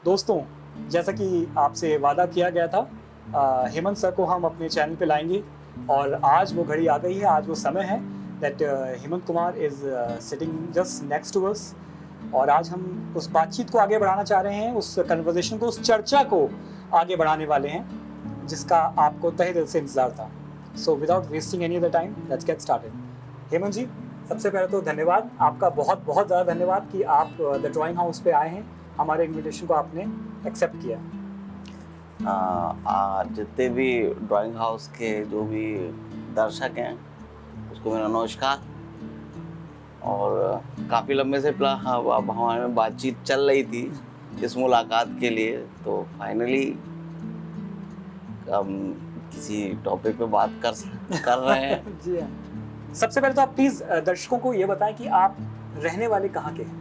दोस्तों, जैसा कि आपसे वादा किया गया था, हेमंत सर को हम अपने चैनल पे लाएंगे और आज वो घड़ी आ गई है, आज वो समय है that Hemant Kumar is sitting just next to us. और आज हम उस बातचीत को आगे बढ़ाना चाह रहे हैं, उस कन्वर्सेशन को, उस चर्चा को आगे बढ़ाने वाले हैं जिसका आपको तहे दिल से इंतज़ार था। So without wasting any other time, let's get started. Hemant ji, सबसे पहले तो धन्यवाद, आपका बहुत बहुत ज़्यादा धन्यवाद कि आप द ड्राइंग हाउस पे आए हैं, हमारे इनविटेशन को आपने एक्सेप्ट किया। जितने भी ड्राइंग हाउस के जो भी दर्शक हैं उसको मेरा नमस्कार। और काफ़ी लंबे से अब हमारे में बातचीत चल रही थी इस मुलाकात के लिए, तो फाइनली हम किसी टॉपिक पे बात कर रहे हैं। जी हाँ। सबसे पहले तो आप प्लीज़ दर्शकों को ये बताएं कि आप रहने वाले कहाँ के हैं?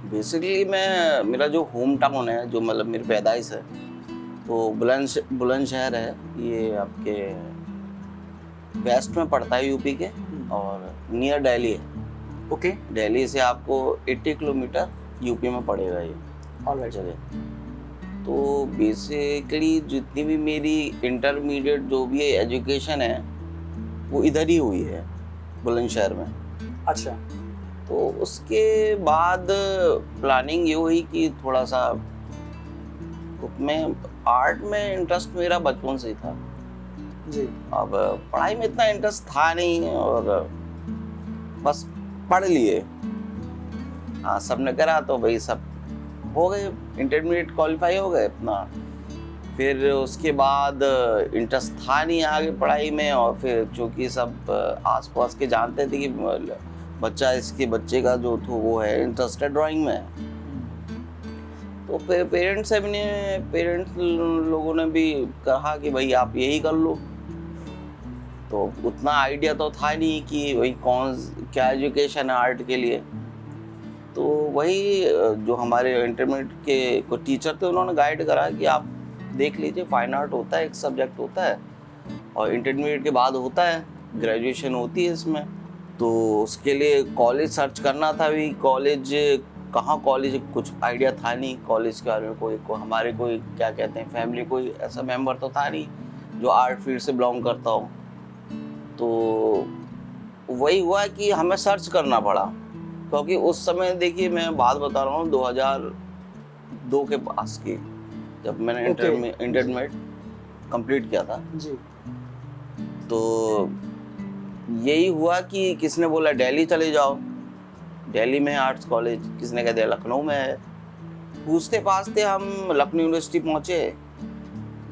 बेसिकली मेरा जो होम टाउन है, जो मतलब मेरी पैदाइश है, तो बुलंदशहर है। ये आपके वेस्ट में पड़ता है यूपी के, और नियर दिल्ली है। ओके। दिल्ली से आपको 80 किलोमीटर यूपी में पड़ेगा ये ऑलराइट। जगह। तो बेसिकली जितनी भी मेरी इंटरमीडिएट जो भी एजुकेशन है वो इधर ही हुई है, बुलंदशहर में। अच्छा। तो उसके बाद प्लानिंग ये हुई कि थोड़ा सा में आर्ट में इंटरेस्ट मेरा बचपन से ही था जी। अब पढ़ाई में इतना इंटरेस्ट था नहीं, और बस पढ़ लिए। हाँ, सबने करा तो भाई सब हो गए, इंटरमीडिएट क्वालिफाई हो गए अपना। फिर उसके बाद इंटरेस्ट था नहीं आगे पढ़ाई में, और फिर चूँकि सब आसपास के जानते थे कि बच्चे का जो था वो है इंटरेस्टेड ड्राइंग में, तो फिर पेरेंट्स लोगों ने भी कहा कि भाई आप यही कर लो। तो उतना आइडिया तो था नहीं कि भाई क्या एजुकेशन है आर्ट के लिए। तो वही जो हमारे इंटरमीडिएट के कुछ टीचर थे उन्होंने गाइड करा कि आप देख लीजिए, फाइन आर्ट होता है, एक सब्जेक्ट होता है, और इंटरमीडिएट के बाद होता है, ग्रेजुएशन होती है इसमें। तो उसके लिए कॉलेज सर्च करना था। भी कॉलेज कुछ आइडिया था नहीं कॉलेज के बारे में। हमारे कोई क्या कहते हैं फैमिली कोई ऐसा मेंबर तो था नहीं जो आर्ट फील्ड से बिलोंग करता हो। तो वही हुआ कि हमें सर्च करना पड़ा, क्योंकि उस समय देखिए मैं बात बता रहा हूँ 2002 के पास की, जब मैंने इंटरमीडिएट कंप्लीट किया था जी। तो यही हुआ कि किसने बोला दिल्ली चले जाओ, दिल्ली में है आर्ट्स कॉलेज, किसने कह दिया लखनऊ में है। पूछते पाछते हम लखनऊ यूनिवर्सिटी पहुँचे,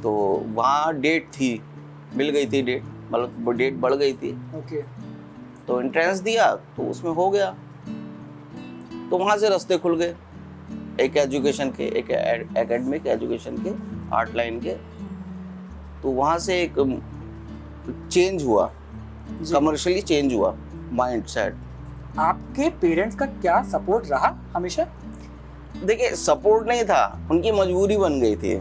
तो वहाँ डेट थी, मिल गई थी डेट, मतलब डेट बढ़ गई थी। ओके। तो एंट्रेंस दिया तो उसमें हो गया। तो वहाँ से रास्ते खुल गए, एक एजुकेशन के, एक एकेडमिक एजुकेशन के, आर्ट लाइन के। तो वहाँ से एक चेंज हुआ, कमर्शियली चेंज हुआ माइंड सेट। आपके पेरेंट्स का क्या सपोर्ट रहा हमेशा? देखिए, सपोर्ट नहीं था, उनकी मजबूरी बन गई थी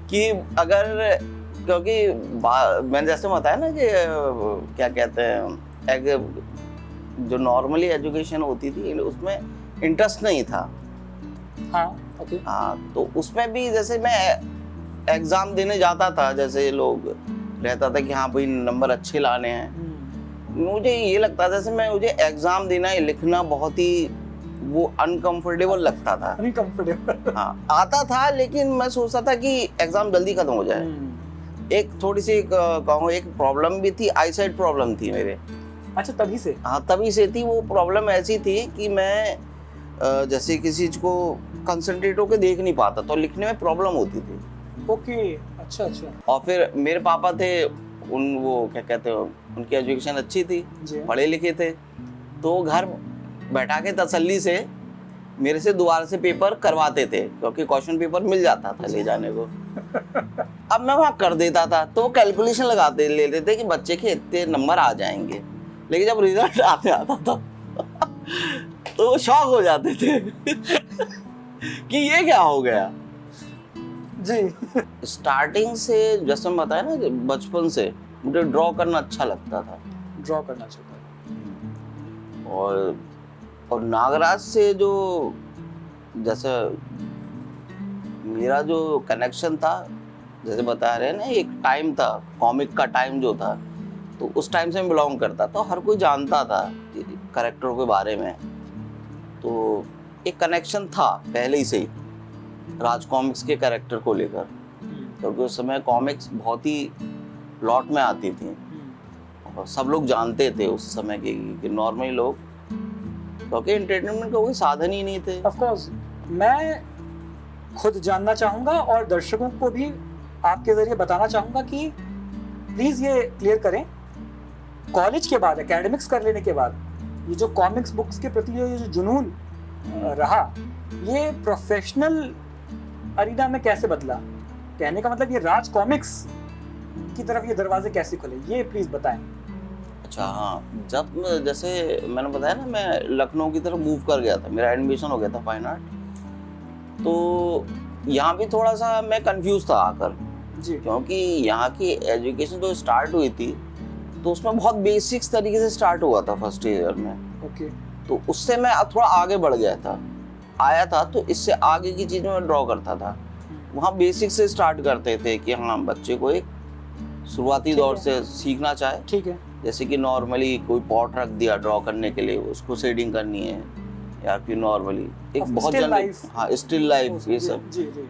कि अगर, क्योंकि मैंने जैसे बताया ना कि क्या कहते हैं, एक जो नॉर्मली एजुकेशन होती थी उसमें इंटरेस्ट नहीं था। हाँ, ओके। हाँ, तो उसमें भी जैसे मैं एग्जाम देने जाता था, जैसे लोग रहता था कि हाँ भाई नंबर अच्छे लाने हैं, मुझे ये लगता था जैसे मुझे एग्जाम देना है, लिखना बहुत ही वो अनकंफर्टेबल लगता था। अनकंफर्टेबल। हाँ, आता था, लेकिन मैं सोचता था कि एग्जाम जल्दी खत्म हो जाए। एक थोड़ी सी कहूँ एक प्रॉब्लम भी थी, आईसाइट प्रॉब्लम थी मेरे। अच्छा, तभी से? हाँ, तभी से थी। वो प्रॉब्लम ऐसी थी कि मैं जैसे किसी चीज को कंसंट्रेट होकर देख नहीं पाता, तो लिखने में प्रॉब्लम होती थी। ओके, अच्छा। और फिर मेरे पापा थे, वो क्या कहते हैं, उनकी एजुकेशन अच्छी थी, पढ़े लिखे थे, तो घर बैठा के तसल्ली से मेरे से दोबारा से पेपर करवाते थे, क्योंकि क्वेश्चन पेपर मिल जाता था ले जाने को। अब मैं वहाँ कर देता था, तो कैलकुलेशन लगाते लेते थे कि बच्चे के इतने नंबर आ जाएंगे, लेकिन जब रिजल्ट आता था तो शॉक हो जाते थे कि ये क्या हो गया जी। स्टार्टिंग से, जैसे मैं बताया ना, बचपन से मुझे ड्रॉ करना अच्छा लगता था। ड्रॉ करना चाहता। और नागराज से जो जैसे मेरा जो कनेक्शन था, जैसे बता रहे हैं ना, एक टाइम था कॉमिक का टाइम जो था, तो उस टाइम से मैं बिलोंग करता, तो हर कोई जानता था कैरेक्टरों के बारे में, तो एक कनेक्शन था पहले ही से ही राज कॉमिक्स के कैरेक्टर को लेकर, क्योंकि उस समय कॉमिक्स बहुत ही लॉट में आती थी और सब लोग जानते थे उस समय के कि नॉर्मली लोग, क्योंकि एंटरटेनमेंट का कोई साधन ही नहीं थे। ऑफ कोर्स मैं खुद जानना चाहूँगा और दर्शकों को भी आपके ज़रिए बताना चाहूँगा कि प्लीज़ ये क्लियर करें, कॉलेज के बाद एकेडमिक्स कर लेने के बाद ये जो कॉमिक्स बुक्स के प्रति ये जो जुनून रहा, ये प्रोफेशनल अरीना में कैसे बदला? कहने का मतलब ये राज कॉमिक्स की तरफ ये दरवाजे कैसे खुले, ये प्लीज़ बताएं। अच्छा हाँ, जब जैसे मैंने बताया ना, मैं लखनऊ की तरफ मूव कर गया था, मेरा एडमिशन हो गया था फाइन आर्ट, तो यहाँ भी थोड़ा सा मैं कंफ्यूज था आकर जी, क्योंकि यहाँ की एजुकेशन जो स्टार्ट हुई थी तो उसमें बहुत बेसिक्स तरीके से स्टार्ट हुआ था फर्स्ट ईयर में। ओके, तो उससे मैं थोड़ा आगे बढ़ गया था, आया था, तो इससे आगे की चीज़ में ड्रॉ करता था। वहाँ बेसिक से स्टार्ट करते थे कि हाँ बच्चे को एक शुरुआती दौर से सीखना चाहे, ठीक है, जैसे कि नॉर्मली कोई पॉट रख दिया ड्रॉ करने के लिए, उसको शेडिंग करनी है, या फिर नॉर्मली एक बहुत जनरल, हाँ स्टिल लाइफ, ये सब। जी जी,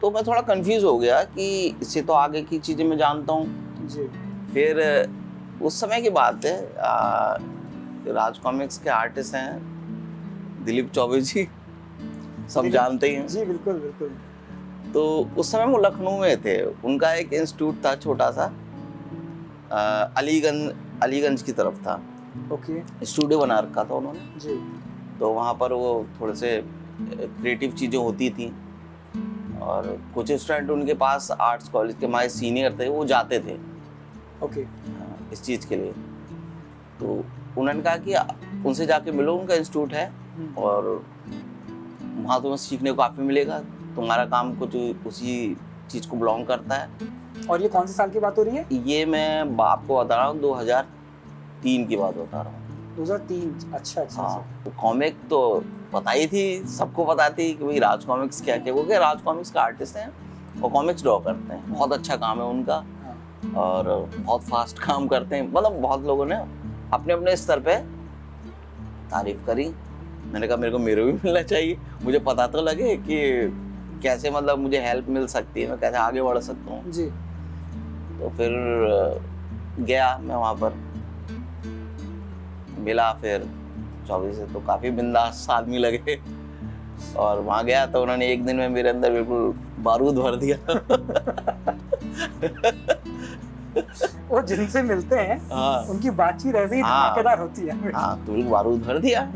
तो मैं थोड़ा कंफ्यूज हो गया कि इससे तो आगे की चीज़ें मैं जानता हूँ जी। फिर उस समय की बात है, राज कॉमिक्स के आर्टिस्ट हैं दिलीप चौबे जी, सब जानते ही हैं जी, बिल्कुल बिल्कुल। तो उस समय वो लखनऊ में थे, उनका एक इंस्टीट्यूट था छोटा सा, अलीगंज की तरफ था। ओके, स्टूडियो बना रखा था उन्होंने, जी, तो वहाँ पर वो थोड़े से क्रिएटिव चीज़ें होती थी और कुछ स्टूडेंट उनके पास आर्ट्स कॉलेज के हमारे सीनियर थे, वो जाते थे ओके, इस चीज़ के लिए। तो उन्होंने कहा कि उनसे जाके मिलो, उनका इंस्टीट्यूट है और वहाँ तुम्हें सीखने को काफ़ी मिलेगा, तुम्हारा काम कुछ उसी चीज़ को बिलोंग करता है। और ये कौन से साल की बात हो रही है? ये मैं आपको बता रहा हूँ 2003 की बात बता रहा हूँ। 2003, अच्छा अच्छा। हाँ, तो कॉमिक तो पता ही थी, सबको पता थी कि भाई राज कॉमिक्स क्या क्या, क्योंकि राज कॉमिक्स का आर्टिस्ट हैं और कॉमिक्स ड्रॉ करते हैं, बहुत अच्छा काम है उनका और बहुत फास्ट काम करते हैं, मतलब बहुत लोगों ने अपने अपने स्तर पे तारीफ करी। मैंने कहा मेरे को भी मिलना चाहिए, मुझे पता तो लगे कि कैसे मतलब मुझे हेल्प मिल सकती है, मैं कैसे आगे बढ़ सकता हूँ जी। तो फिर गया मैं वहाँ पर, मिला, फिर 24 से तो काफ़ी बिंदास आदमी लगे और वहाँ गया तो उन्होंने एक दिन में मेरे अंदर बिल्कुल बारूद भर दिया। वो जिनसे मिलते हैं हाँ, उनकी बातचीत ऐसे ही धमाकेदार होती है। हाँ, तो बिल्कुल बारूद भर दिया।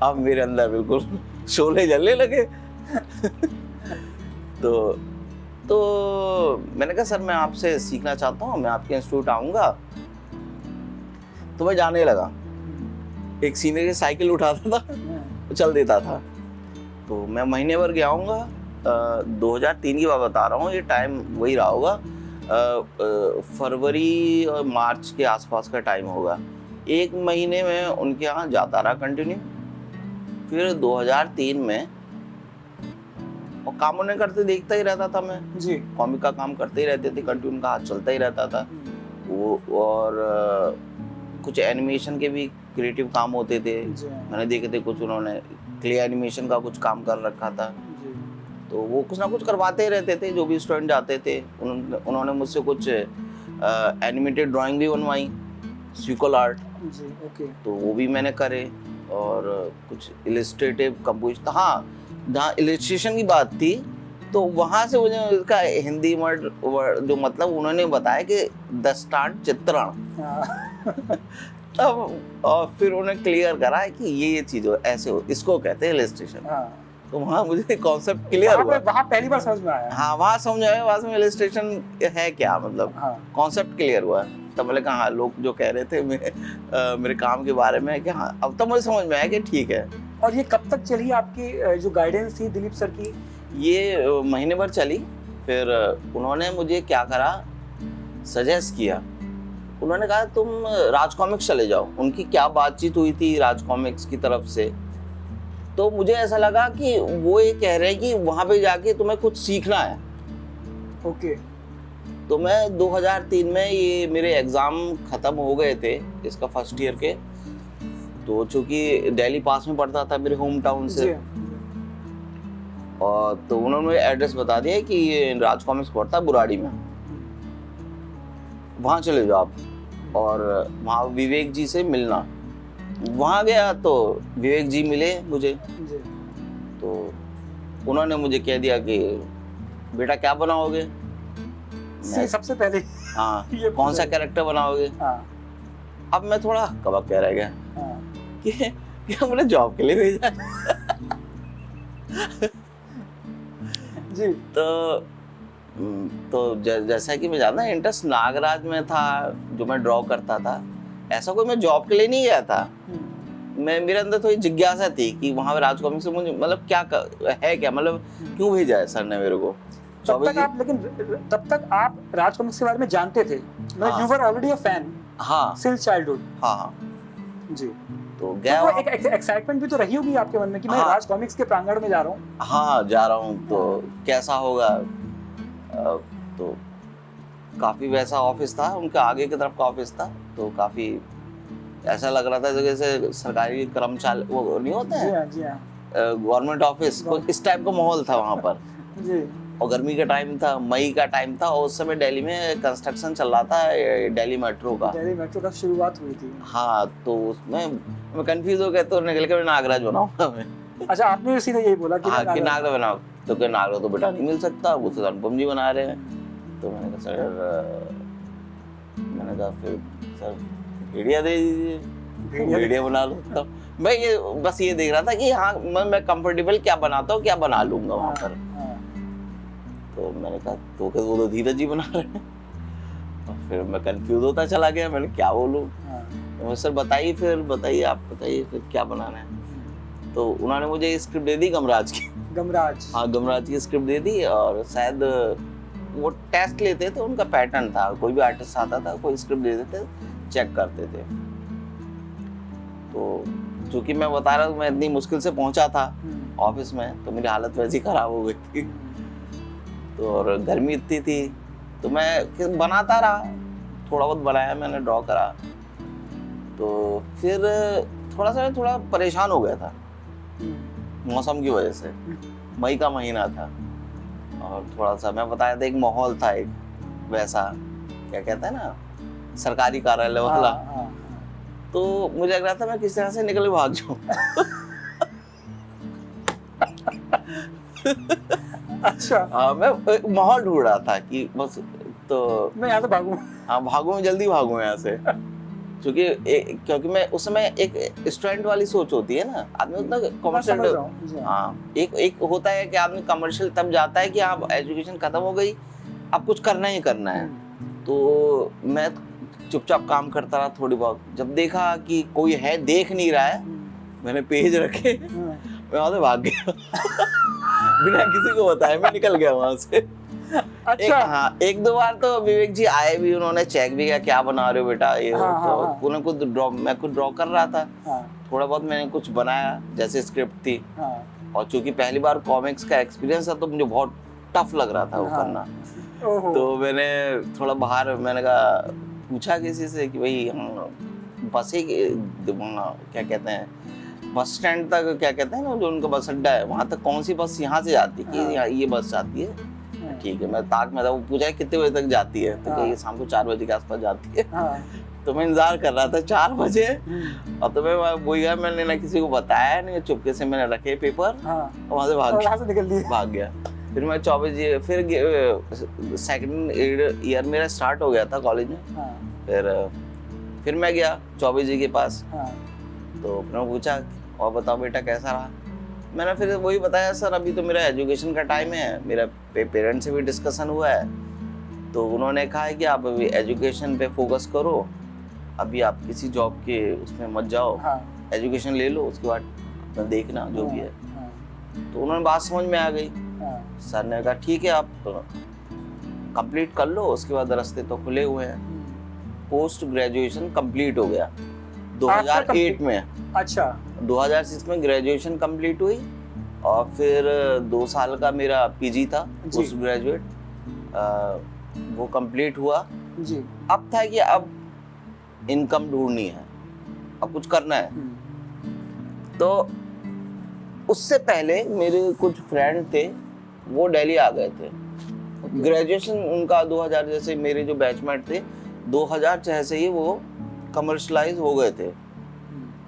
अब मेरे अंदर बिल्कुल शोले जलने लगे। तो मैंने कहा सर मैं आपसे सीखना चाहता हूँ, मैं आपके इंस्टीट्यूट आऊँगा। तो मैं जाने लगा, एक सीनियर की साइकिल उठाता था, तो चल देता था। तो मैं महीने भर गया आऊँगा, 2003 की बात बता रहा हूँ, ये टाइम वही रहा होगा, फरवरी और मार्च के आसपास का टाइम होगा। एक महीने में उनके यहाँ जाता रहा कंटिन्यू। फिर 2003 में, और काम उन्हें करते देखता ही रहता था मैं जी, कॉमिक का काम करते ही रहते थे, कंटिन्यू उनका हाथ चलता ही रहता था वो, और कुछ एनिमेशन के भी क्रिएटिव काम होते थे, मैंने देखे थे कुछ, उन्होंने क्ले एनिमेशन का कुछ काम कर रखा था, तो वो कुछ ना कुछ करवाते ही रहते थे जो भी स्टूडेंट जाते थे। उन्होंने मुझसे कुछ एनिमेटेड ड्राइंग भी बनवाई, सीक्वल आर्ट जी, ओके, तो वो भी मैंने करे, और कुछ इलिस्ट्रेटिव कंपोजिशन, हाँ जहाँ इलिस्ट्रेशन की बात थी तो वहाँ से मुझे उसका हिंदी वर्ड जो मतलब उन्होंने बताया कि दस्तान चित्रण, तब और फिर उन्हें क्लियर करा कि ये चीज़ हो, ऐसे हो, इसको कहते हैं इलिस्ट्रेशन। तो वहाँ मुझे कॉन्सेप्ट क्लियर हुआ, वहाँ पहली बार समझ में आया। हाँ वहाँ समझ आया वास्तव में इलिस्ट्रेशन है क्या, मतलब कॉन्सेप्ट क्लियर हुआ। तब मैंने कहा हाँ, लोग जो कह रहे थे मेरे काम के बारे में कि हाँ, अब तो मुझे समझ में आया कि ठीक है। और ये कब तक चली आपकी जो गाइडेंस थी दिलीप सर की? ये महीने भर चली। फिर उन्होंने मुझे क्या करा, सजेस्ट किया, उन्होंने कहा तुम राज कॉमिक्स चले जाओ। उनकी क्या बातचीत हुई थी राज कॉमिक्स की तरफ से तो मुझे ऐसा लगा कि वो ये कह रहे हैं कि वहाँ पे जाके तुम्हें कुछ सीखना है। ओके। तो मैं 2003 में ये मेरे एग्ज़ाम ख़त्म हो गए थे इसका फर्स्ट ईयर के, तो चूँकि दिल्ली पास में पड़ता था मेरे होम टाउन से, और तो उन्होंने एड्रेस बता दिया कि ये राज कॉमिक्स पड़ता है बुराड़ी में, वहाँ चले जाओ आप, और वहाँ विवेक जी से मिलना। वहाँ गया तो विवेक जी मिले मुझे, तो उन्होंने मुझे कह दिया कि बेटा क्या बनाओगे? सबसे पहले हाँ कौन सा कैरेक्टर बनाओगे? अब मैं थोड़ा कबाब कह रह गया कि हमने जॉब के लिए भेजा जी। तो जैसा कि मैं जानता इंटरेस्ट नागराज में था, जो मैं ड्रॉ करता था, ऐसा कोई मैं जॉब के लिए नहीं गया था। मेरे अंदर तो ये जिज्ञासा थी कि वहाँ पे राज कॉमिक्स से मुझे मतलब क्या है, क्या मतलब क्यों भेजा है सर ने मेरे को। तब तक आप राज कॉमिक्स के बारे में जानते थे, मतलब you were already a fan? हाँ, सिंस चाइल्डहुड। हाँ जी। तो गया, तो एक एक्साइटमेंट भी तो रही होगी आपके मन में कि मैं राज कॉमिक्स के प्रांगण में जा रहा हूँ। हाँ जा रहा हूँ, तो कैसा होगा। तो काफी वैसा ऑफिस था, उनका आगे की तरफ का ऑफिस था, तो काफी ऐसा लग रहा था जैसे सरकारी कर्मचारी वो नहीं होते हैं, गवर्नमेंट ऑफिस, इस टाइप का माहौल था वहाँ पर जी। और गर्मी का टाइम था, मई का टाइम था, और उस समय दिल्ली में कंस्ट्रक्शन चल रहा था दिल्ली मेट्रो का शुरुआत हुई थी। हाँ, तो उसमें मैं कंफ्यूज हो गया, तो निकल के मैं नागराज बनाऊंगा मैं। अच्छा, आपने सीधे यही बोला कि हाँ कि नागराज बनाओ, तो क्या नागराज तो बेटा नहीं मिल सकता, वो तो अनुपम जी बना रहे हैं। तो मैंने कहा सर, मैंने कहा फिर सर भेड़िया दे दीजिए, भेड़िया बना लो। तो मैं ये बस ये देख रहा था कि हाँ मैं कंफर्टेबल क्या बनाता हूँ, क्या बना लूंगा वहाँ पर। तो मैंने कहा तो वो तो धीरज जी बना रहे हैं, और फिर मैं कंफ्यूज होता चला गया, मैंने क्या बोलूँ। तो सर बताइए, फिर बताइए, आप बताइए फिर क्या बनाना है। तो उन्होंने मुझे स्क्रिप्ट दे दी गमराज की। हाँ, गमराज की स्क्रिप्ट दे दी, और शायद वो टेस्ट लेते थे, उनका पैटर्न था, कोई भी आर्टिस्ट आता था, कोई स्क्रिप्ट दे देते, चेक करते थे। तो चूंकि मैं बता रहा हूँ मैं इतनी मुश्किल से पहुंचा था ऑफिस में, तो मेरी हालत वैसी खराब हो गई थी, तो और गर्मी इतनी थी, तो मैं फिर बनाता रहा, थोड़ा बहुत बनाया मैंने, ड्रॉ करा। तो फिर थोड़ा परेशान हो गया था मौसम की वजह से, मई का महीना था, और थोड़ा सा मैं बताया था एक माहौल था, एक वैसा क्या कहते हैं ना सरकारी कार्यालय वाला। तो मुझे लग रहा था मैं किस तरह से निकल भाग जाऊं। अच्छा। हाँ, मैं माहौल ढूंढ रहा था कि बस तो मैं यहाँ से भागूं। हाँ, भागूं, जल्दी भागूं यहाँ से, क्योंकि मैं उस समय एक स्टूडेंट वाली सोच होती है ना, आदमी उतना कमर्शियल। हाँ, एक होता है कि आदमी कमर्शियल तब जाता है कि आप एजुकेशन खत्म हो गई, अब कुछ करना ही करना है। तो मैं चुपचाप काम करता रहा थोड़ी बहुत, जब देखा कि कोई है देख नहीं रहा है, मैंने पेज रखे, मैं वहां से भाग गया। बिना किसी को बताए मैं निकल गया वहां से। अच्छा। एक दो बार तो विवेक जी आए भी, उन्होंने चेक भी किया क्या बना रहे हो बेटा ये। तो उन्हें खुद मैं खुद ड्रॉ कर रहा था, थोड़ा बहुत मैंने कुछ बनाया जैसे स्क्रिप्ट थी, और चूंकि पहली बार कॉमिक्स का एक्सपीरियंस था, तो मुझे बहुत टफ लग रहा था वो करना। तो मैंने थोड़ा बाहर, मैंने कहा पूछा किसी से कि भाई बस ही क्या कहते हैं बस स्टैंड तक, क्या कहते हैं ना जो उनका बस अड्डा है, वहाँ तक कौन सी बस यहाँ से जाती है? कि ये बस जाती है, ठीक है। मैं ताक में था, वो पूछा कितने बजे तक जाती है, तो ये शाम को 4 बजे के आसपास जाती है। तो मैं इंतजार कर रहा था 4 बजे, और तो मैं वही है, मैंने ना किसी को बताया नहीं, चुपके से मैंने रखे पेपर, और वहाँ से भाग गया। फिर मैं 24 फिर सेकंड ईयर मेरा स्टार्ट हो गया था कॉलेज में। फिर मैं गया 24 जी के पास, तो फिर मैं पूछा और बताओ बेटा कैसा रहा। मैंने फिर वही बताया, सर अभी तो मेरा एजुकेशन का टाइम है, मेरा पेरेंट्स से भी डिस्कशन हुआ है, तो उन्होंने कहा है कि आप अभी एजुकेशन पे फोकस करो, अभी आप किसी जॉब के उसमें मत जाओ, एजुकेशन ले लो, उसके बाद देखना जो भी है। तो उन्होंने बात समझ में आ गई। सर ने कहा ठीक है आप कंप्लीट कर लो, उसके बाद रास्ते तो खुले हुए हैं। पोस्ट ग्रेजुएशन कंप्लीट हो गया 2008 में। अच्छा। 2006 में ग्रेजुएशन कंप्लीट हुई और फिर 2 साल का मेरा पीजी था, पोस्ट ग्रेजुएट, वो कंप्लीट हुआ जी। अब था कि अब इनकम ढूंढनी है, अब कुछ करना है। तो उससे पहले मेरे कुछ फ्रेंड थे, वो दिल्ली आ गए थे। ग्रेजुएशन उनका 2000, जैसे मेरे जो बैचमेट थे 2006 से ही वो कमर्शलाइज हो गए थे।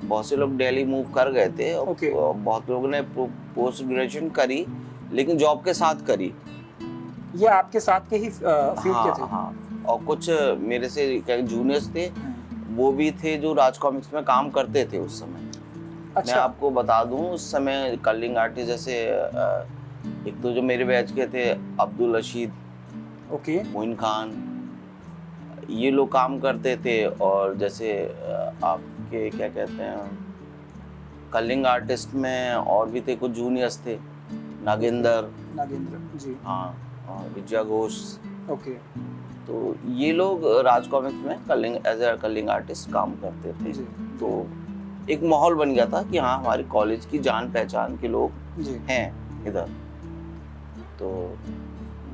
बहुत से लोग दिल्ली मूव कर गए थे और बहुत लोगों ने पोस्ट ग्रेजुएशन करी, लेकिन जॉब के साथ करी। ये आपके साथ के ही फील्ड के थे? हाँ, और कुछ मेरे से जूनियर्स थे, वो भी थे जो राज कॉमिक्स में काम करते थे उस समय। अच्छा। मैं आपको बता दूं, उस समय कलिंग आर्टिस्ट जैसे एक तो जो मेरे बैच के थे अब्दुल रशीद, मोइन खान, ये लोग काम करते थे। और जैसे आपके क्या कहते हैं, कलिंग आर्टिस्ट में और भी थे कुछ जूनियर्स थे, नागेंद्र जी, हाँ, विजय घोष। तो ये लोग राज कॉमिक्स में colouring as a colouring artist काम करते थे। तो एक माहौल बन गया था कि हाँ, हमारे कॉलेज की जान पहचान के लोग हैं इधर। तो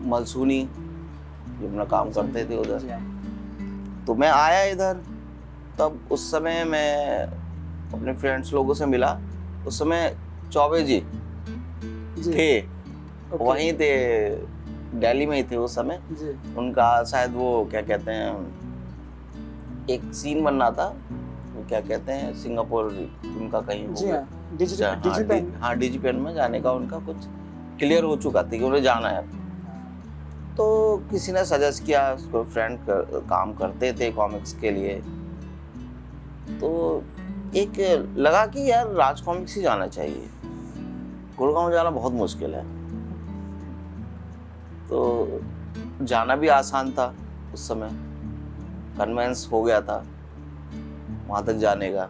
मलसूनी जो अपना काम करते थे उधर, तो मैं आया इधर। तब उस समय मैं अपने फ्रेंड्स लोगों से मिला। उस समय चौबे जी थे, वहीं थे, दिल्ली में ही थे उस समय। उनका शायद वो क्या कहते हैं, एक सीन बनना था, वो क्या कहते हैं, सिंगापुर उनका कहीं डिजिपेन में जाने का उनका कुछ क्लियर हो चुका था कि उन्हें जाना है। तो किसी ने सजेस्ट किया, उसको फ्रेंड काम करते थे कॉमिक्स के लिए, तो एक लगा कि यार राज कॉमिक्स ही जाना चाहिए, गुड़गांव जाना बहुत मुश्किल है। तो जाना भी आसान था उस समय, कन्वेंस हो गया था वहाँ तक जाने का।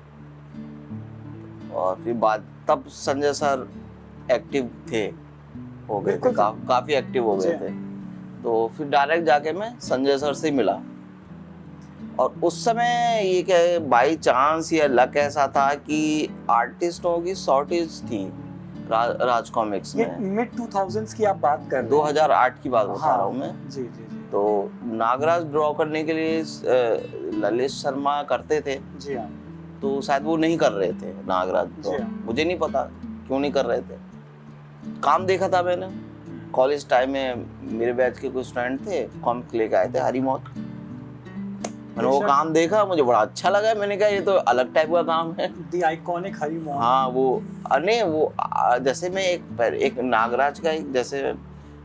और फिर बाद तब संजय सर एक्टिव थे, हो गए थे, काफी एक्टिव हो गए थे। तो फिर डायरेक्ट जाके मैं संजय सर से मिला। और उस समय ये क्या बाई चांस या लक ऐसा था कि आर्टिस्टों की शॉर्टेज थी राज कॉमिक्स में। मिड 2000s की आप बात कर रहे हैं? 2008 की बात बता रहा हूँ मैं। जी जी जी। तो नागराज ड्रॉ करने के लिए ललित शर्मा करते थे। जी हाँ। तो शायद वो नहीं कर रहे थे नागराज ड्रॉ, मुझे नहीं पता क्यों नहीं कर रहे थे। काम देखा था मैंने कॉलेज टाइम में, मेरे बैच के कुछ फ्रेंड थे, कॉमिक लेके आए थे हरी मौत। मैंने वो काम देखा, मुझे बड़ा अच्छा लगा। मैंने कहा ये तो अलग टाइप का काम है, द आइकॉनिक हरी मौत। हाँ, वो नहीं, वो जैसे मैं एक नागराज का, एक जैसे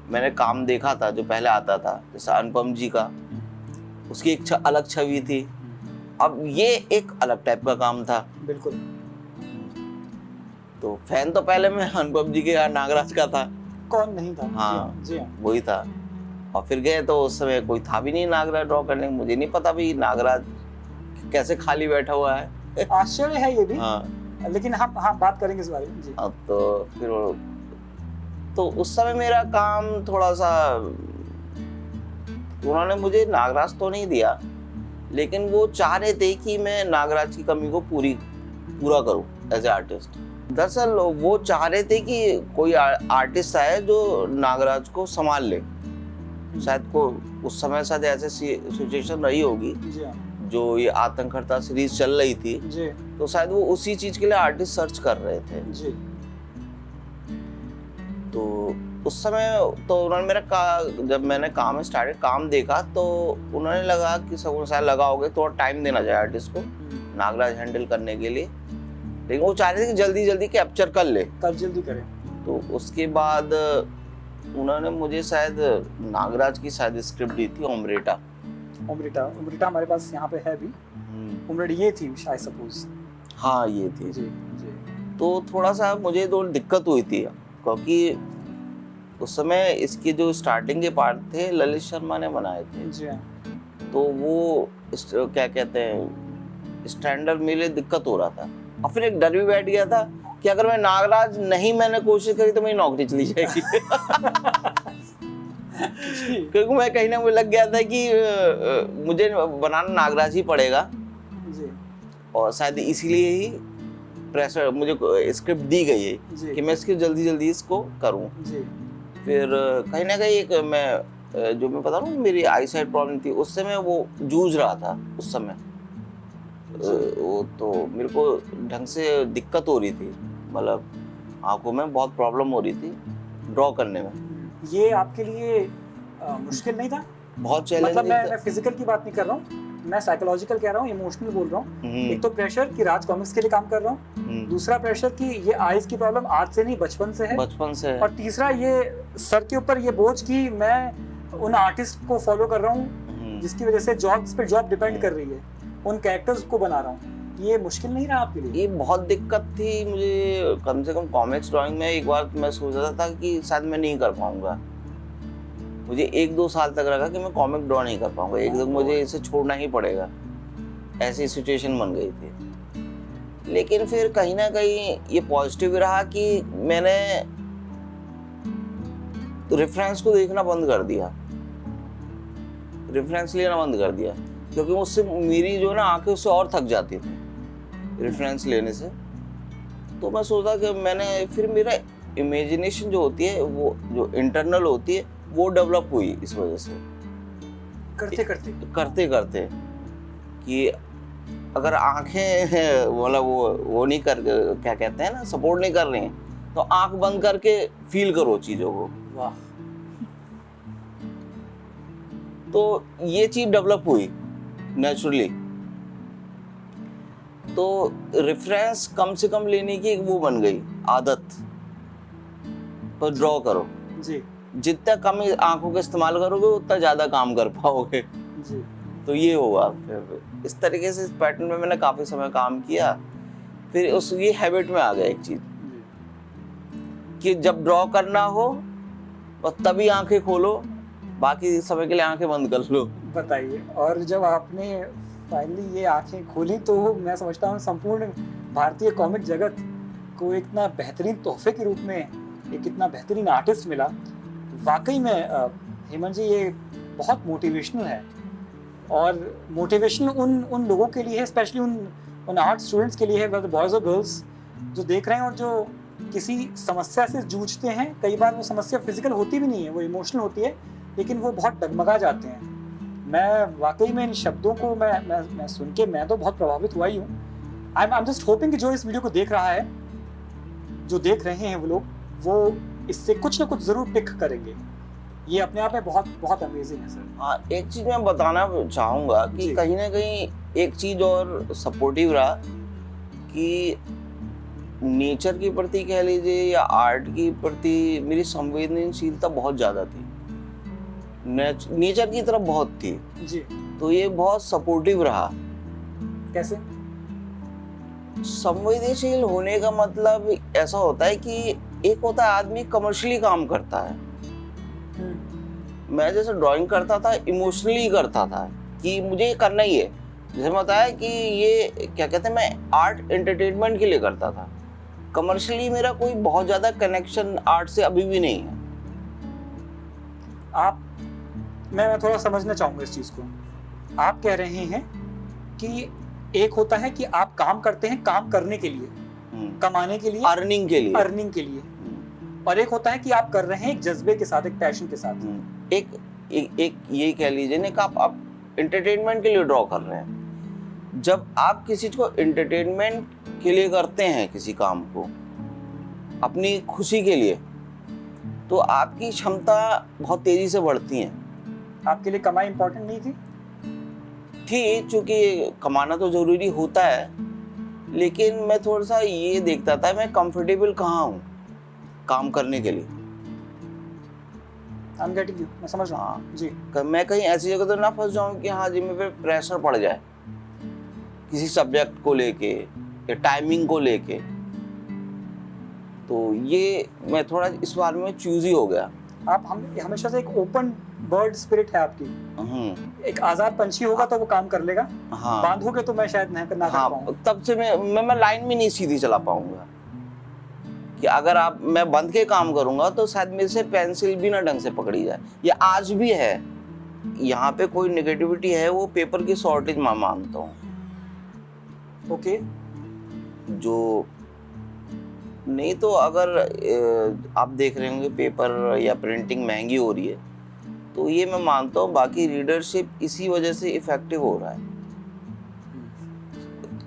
मैंने काम देखा था जो पहले आता था, जैसे अनुपम जी का, उसकी एक अलग छवि थी। अब ये एक अलग टाइप का काम था। बिल्कुल। तो फैन तो पहले मैं अनुपम जी के नागराज का था, कौन नहीं था। हाँ, जी हाँ, वही था। और फिर गए तो उस समय कोई था भी नहीं नागराज ड्रॉ करने, मुझे नहीं पता भाई नागराज कैसे खाली बैठा हुआ है। आश्चर्य है ये भी। हाँ, लेकिन हम बात करेंगे इस बारे में जी। अब तो फिर तो उस समय मेरा काम थोड़ा सा, उन्होंने मुझे नागराज तो नहीं दिया, लेकिन वो चाह रहे थे कि मैं नागराज की कमी को पूरा करूं एज ए आर्टिस्ट। दरअसल वो चाह रहे थे कि कोई आर्टिस्ट आए जो नागराज को संभाल ले। शायद को उस समय शायद ऐसे सिचुएशन रही होगी, जो ये आतंककर्ता सीरीज चल रही थी, तो शायद वो उसी चीज के लिए आर्टिस्ट सर्च कर रहे थे। तो उस समय तो उन्होंने जब मैंने काम देखा, तो उन्होंने लगा कि सब शायद लगा होगा, थोड़ा टाइम देना चाहिए आर्टिस्ट को नागराज हैंडल करने के लिए। लेकिन वो चाह रहे थे कि जल्दी कैप्चर कर ले, जल्दी करें। तो उसके बाद उन्होंने मुझे शायद नागराज की शायद स्क्रिप्ट दी थी, ओमरेटा हमारे पास यहाँ पे है भी। ओमरेटा ये थी आई सपोज। हाँ, ये थी जी। तो थोड़ा सा मुझे तो दिक्कत हुई थी, क्योंकि उस समय इसके जो स्टार्टिंग के पार्ट थे ललित शर्मा ने बनाए थे। जी। तो वो क्या कहते हैं, स्टैंडर्ड मेरे लिए दिक्कत हो रहा था। और फिर एक डर भी बैठ गया था कि अगर मैं नागराज मैंने कोशिश करी तो मेरी नौकरी चली जाएगी। क्योंकि मैं कहीं ना मुझे लग गया था कि मुझे बनाना नागराज ही पड़ेगा। जी। और शायद इसीलिए ही प्रेशर, मुझे स्क्रिप्ट दी गई है जी कि मैं इसकी जल्दी जल्दी इसको करूं। जी फिर कहीं ना कहीं एक मैं जो मैं बता रहा हूँ, मेरी आई साइट प्रॉब्लम थी, उससे मैं वो जूझ रहा था उस समय। वो तो मेरे को ढंग से दिक्कत हो रही थी, मतलब आंखों में बहुत प्रॉब्लम हो रही थी ड्रॉ करने में। ये आपके लिए मुश्किल नहीं था? बहुत मतलब चैलेंजिंग मैं फिजिकल की बात नहीं कर रहा हूँ, मैं साइकोलॉजिकल कह रहा हूँ, इमोशनल बोल रहा हूँ। एक तो प्रेशर कि राज कॉमिक्स के लिए काम कर रहा हूँ, दूसरा प्रेशर कि ये आईज की प्रॉब्लम आज से नहीं बचपन से है, बचपन से है। और तीसरा ये सर के ऊपर ये बोझ कि मैं उन आर्टिस्ट को फॉलो कर रहा हूँ जिसकी वजह से जॉब्स पे जॉब डिपेंड कर रही है, उन कैरेक्टर्स को बना रहा हूँ। ये मुश्किल नहीं रहा आपके लिए? ये बहुत दिक्कत थी मुझे, कम से कम कॉमिक्स ड्राइंग में। एक बार मैं सोच रहा था कि शायद मैं नहीं कर पाऊंगा, मुझे 1-2 साल तक लगा कि मैं कॉमिक ड्रॉ नहीं कर पाऊंगा, एक दिन मुझे इसे छोड़ना ही पड़ेगा, ऐसी सिचुएशन बन गई थी। लेकिन फिर कहीं ना कहीं ये पॉजिटिव रहा कि मैंने रेफरेंस को देखना बंद कर दिया, रेफरेंस लेना बंद कर दिया, क्योंकि उससे मेरी जो ना आंखें उससे और थक जाती थी रेफरेंस लेने से। तो मैं सोचा कि मैंने फिर मेरा इमेजिनेशन जो होती है, वो जो इंटरनल होती है, वो डेवलप हुई इस वजह से, करते करते कि अगर आंखें मतलब वो नहीं कर, क्या कहते हैं ना, सपोर्ट नहीं कर रही हैं, तो आंख बंद करके फील करो चीजों को। वाह। तो ये चीज डेवलप हुई नेचुरली। तो रेफरेंस कम से कम लेने की एक वो बन गई आदत, तो ड्रॉ करो जी। जितना कम आंखों का इस्तेमाल करोगे उतना ज्यादा काम कर पाओगे जी। तो ये होगा। फिर इस तरीके से इस पैटर्न में मैंने काफी समय काम किया। फिर उस ये हैबिट में आ गया एक चीज कि जब ड्रॉ करना हो और तभी आंखें खोलो, बाकी समय के लिए आंखें बंद कर लो। बताइए, और जब आपने फाइनली ये आंखें खोली तो मैं समझता हूँ संपूर्ण भारतीय कॉमिक जगत को इतना बेहतरीन तोहफे के रूप में एक इतना बेहतरीन आर्टिस्ट मिला। वाकई में हेमंत जी ये बहुत मोटिवेशनल है, और मोटिवेशन उन लोगों के लिए है, स्पेशली उन आर्ट स्टूडेंट्स के लिए है, वेदर बॉयज और गर्ल्स, जो देख रहे हैं और जो किसी समस्या से जूझते हैं। कई बार वो समस्या फिजिकल होती भी नहीं है, वो इमोशनल होती है, लेकिन वो बहुत डगमगा जाते हैं। मैं वाकई में इन शब्दों को मैं सुन के मैं तो बहुत प्रभावित हुआ ही हूँ। आई एम जस्ट होपिंग कि जो इस वीडियो को देख रहा है, जो देख रहे हैं वो लोग, वो इससे कुछ ना कुछ जरूर पिक करेंगे। ये अपने आप में बहुत बहुत अमेजिंग है सर। हाँ, एक चीज मैं बताना चाहूंगा कि कहीं ना कहीं एक चीज और सपोर्टिव रहा कि नेचर के प्रति कह लीजिए या आर्ट के प्रति मेरी संवेदनशीलता बहुत ज्यादा थी, नेचर की तरफ बहुत थी जी। तो ये बहुत सपोर्टिव रहा। कैसे? संवेदनशील होने का मतलब ऐसा होता है कि एक होता है आदमी कमर्शियली काम करता है, मैं जैसे ड्राइंग करता था इमोशनली करता था कि मुझे ये करना ही है। जैसे बताया कि ये क्या कहते हैं, मैं आर्ट एंटरटेनमेंट के लिए करता था, कमर्शियली मेरा कोई बहुत ज्यादा कनेक्शन आर्ट से अभी भी नहीं है। आप मैं थोड़ा समझना चाहूंगा इस चीज को। आप कह रहे हैं कि एक होता है कि आप काम करते हैं काम करने के लिए, कमाने के लिए, अर्निंग के लिए, और एक होता है कि आप कर रहे हैं एक जज्बे के साथ, एक पैशन के साथ। एक ये कह लीजिए ना कि आप एंटरटेनमेंट के लिए ड्रॉ कर रहे हैं। जब आप किसी चीज को एंटरटेनमेंट के लिए करते हैं, किसी काम को अपनी खुशी के लिए, तो आपकी क्षमता बहुत तेजी से बढ़ती है। आपके लिए कमाई इंपॉर्टेंट नहीं थी? चूंकि कमाना तो जरूरी होता है, लेकिन मैं थोड़ा सा ये देखता था मैं कंफर्टेबल कहाँ हूँ काम करने के लिए। I'm getting you, मैं समझ रहा हूँ जी। मैं कहीं ऐसी जगह तो ना फंस जाऊं कि हाँ जी मेरे पे प्रेशर पड़ जाए किसी सब्जेक्ट को लेके या टाइमिंग को लेके। तो ये मैं थोड़ा इस बार में चूजी हो गया। आप हमेशा से एक ओपन बर्ड स्पिरिट है आपकी, एक आजाद पंछी होगा तो वो काम कर लेगा। हाँ, बांधोगे तो मैं शायद ना कर पाऊंगा। तब से मैं लाइन में नहीं सीधी चला पाऊंगा कि अगर मैं बंद के काम करूंगा तो शायद मेरे से पेंसिल भी ना ढंग से पकड़ी जाए। ये आज भी है, यहाँ पे कोई नेगेटिविटी है वो पेपर की शॉर्टेज मैं मानता हूँ। ओके। जो नहीं तो अगर आप देख रहे होंगे पेपर या प्रिंटिंग महंगी हो रही है, तो ये मैं मानता हूँ बाकी रीडरशिप इसी वजह से इफेक्टिव हो रहा है,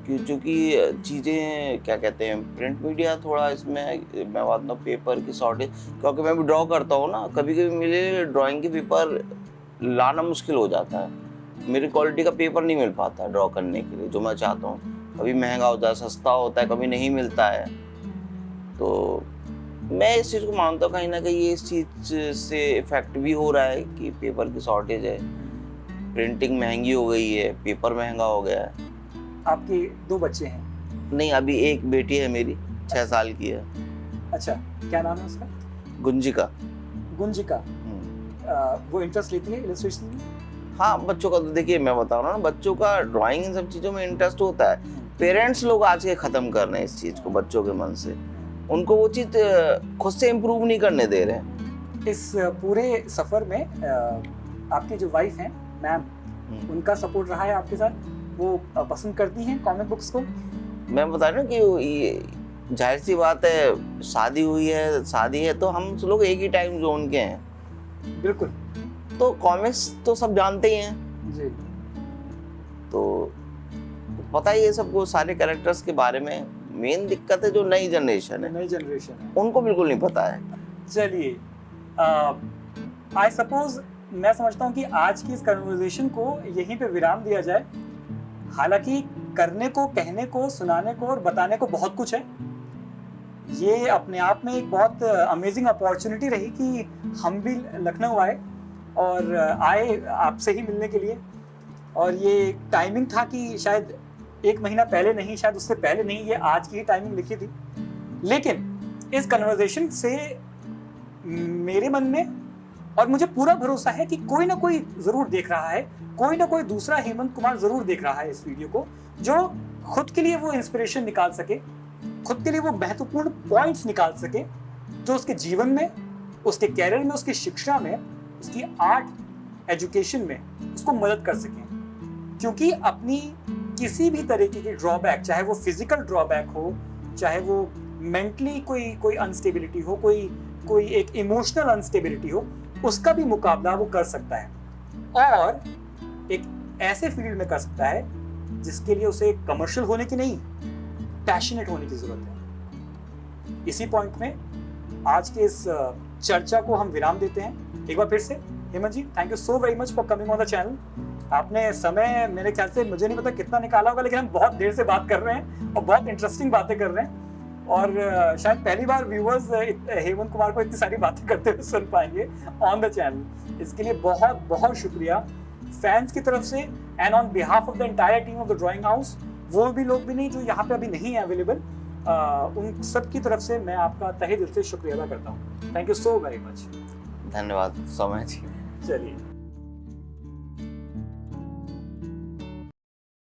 क्योंकि चीज़ें क्या कहते हैं, प्रिंट मीडिया थोड़ा इसमें मैं मानता हूँ पेपर की शॉर्टेज, क्योंकि मैं भी ड्रॉ करता हूँ ना, कभी कभी मेरे ड्राइंग के पेपर लाना मुश्किल हो जाता है, मेरी क्वालिटी का पेपर नहीं मिल पाता ड्रॉ करने के लिए जो मैं चाहता हूँ, कभी महंगा होता है, सस्ता होता है, कभी नहीं मिलता है। तो मैं इस चीज़ को मानता हूँ कहीं ना कहीं ये इस चीज़ से इफेक्ट भी हो रहा है कि पेपर की शॉर्टेज है, प्रिंटिंग महंगी हो गई है, पेपर महंगा हो गया है। आपके 2 बच्चे हैं? नहीं, अभी एक बेटी है मेरी, 6 साल की है। अच्छा, क्या नाम है उसका? गुंजिका। गुंजिका। वो इंटरेस्ट लेती है इलस्ट्रेशन में? हाँ, बच्चों का तो देखिए मैं बता रहा हूँ ना, बच्चों का ड्राइंग इन सब चीज़ों में इंटरेस्ट होता है। पेरेंट्स लोग आज के ख़त्म कर रहे हैं इस चीज़ को बच्चों के मन से, उनको वो चीज़ खुद से इम्प्रूव नहीं करने दे रहे हैं। इस पूरे सफ़र में आपकी जो वाइफ हैं मैम, उनका सपोर्ट रहा है आपके साथ? वो पसंद करती हैं कॉमिक बुक्स को? मैं बता रहा हूँ कि ये जाहिर सी बात है, शादी है तो हम लोग एक ही टाइम जोन के हैं। बिल्कुल। तो कॉमिक्स तो सब जानते ही हैं जी। तो पता ही है सबको सारे कैरेक्टर्स के बारे में। मेन दिक्कत है जो नई जनरेशन है, उनको बिल्कुल नहीं पता है। चलिए, आई सपोज मैं समझता हूँ कि आज की इस कन्वर्सेशन को यहीं पे विराम दिया जाए। हालांकि करने को, कहने को, सुनाने को और बताने को बहुत कुछ है। ये अपने आप में एक बहुत अमेजिंग अपॉर्चुनिटी रही कि हम भी लखनऊ आए और आए आपसे ही मिलने के लिए। और ये टाइमिंग था कि शायद 1 महीना पहले नहीं, शायद उससे पहले नहीं, ये आज की ही टाइमिंग लिखी थी। लेकिन इस कन्वर्सेशन से मेरे मन में, और मुझे पूरा भरोसा है कि कोई ना कोई जरूर देख रहा है, कोई ना कोई दूसरा हेमंत कुमार जरूर देख रहा है इस वीडियो को, जो खुद के लिए वो इंस्पिरेशन निकाल सके, खुद के लिए वो महत्वपूर्ण पॉइंट्स निकाल सके जो उसके जीवन में, उसके कैरियर में, उसकी शिक्षा में, उसकी आर्ट एजुकेशन में उसको मदद कर सके। क्योंकि अपनी किसी भी तरीके की ड्रॉबैक, चाहे वो फिजिकल ड्रॉबैक हो, चाहे वो मेंटली कोई अनस्टेबिलिटी हो, कोई एक इमोशनल अनस्टेबिलिटी हो, उसका भी मुकाबला वो कर सकता है और एक ऐसे फील्ड में कर सकता है जिसके लिए उसे कमर्शियल होने की नहीं, पैशनेट होने की जरूरत है। इसी पॉइंट में आज के इस चर्चा को हम विराम देते हैं। एक बार फिर से Hemant ji, thank you so very much for coming on the channel. आपने समय मेरे ख्याल से, मुझे नहीं पता कितना निकाला होगा, लेकिन हम बहुत देर से बात कर रहे हैं और बहुत इंटरेस्टिंग बातें कर रहे हैं। और शायद पहली बार व्यूअर्स हेमंत कुमार को इतनी सारी बातें करते हुए सुन पाएंगे ऑन द चैनल। इसके लिए बहुत बहुत शुक्रिया फैंस की तरफ से and on behalf of the entire team of the drawing house. वो भी लोग भी नहीं जो यहाँ पे अभी नहीं है अवेलेबल, उन सब की तरफ से मैं आपका तहे दिल से शुक्रिया अदा करता हूँ। Thank you so very much. धन्यवाद सो मच। चलिए।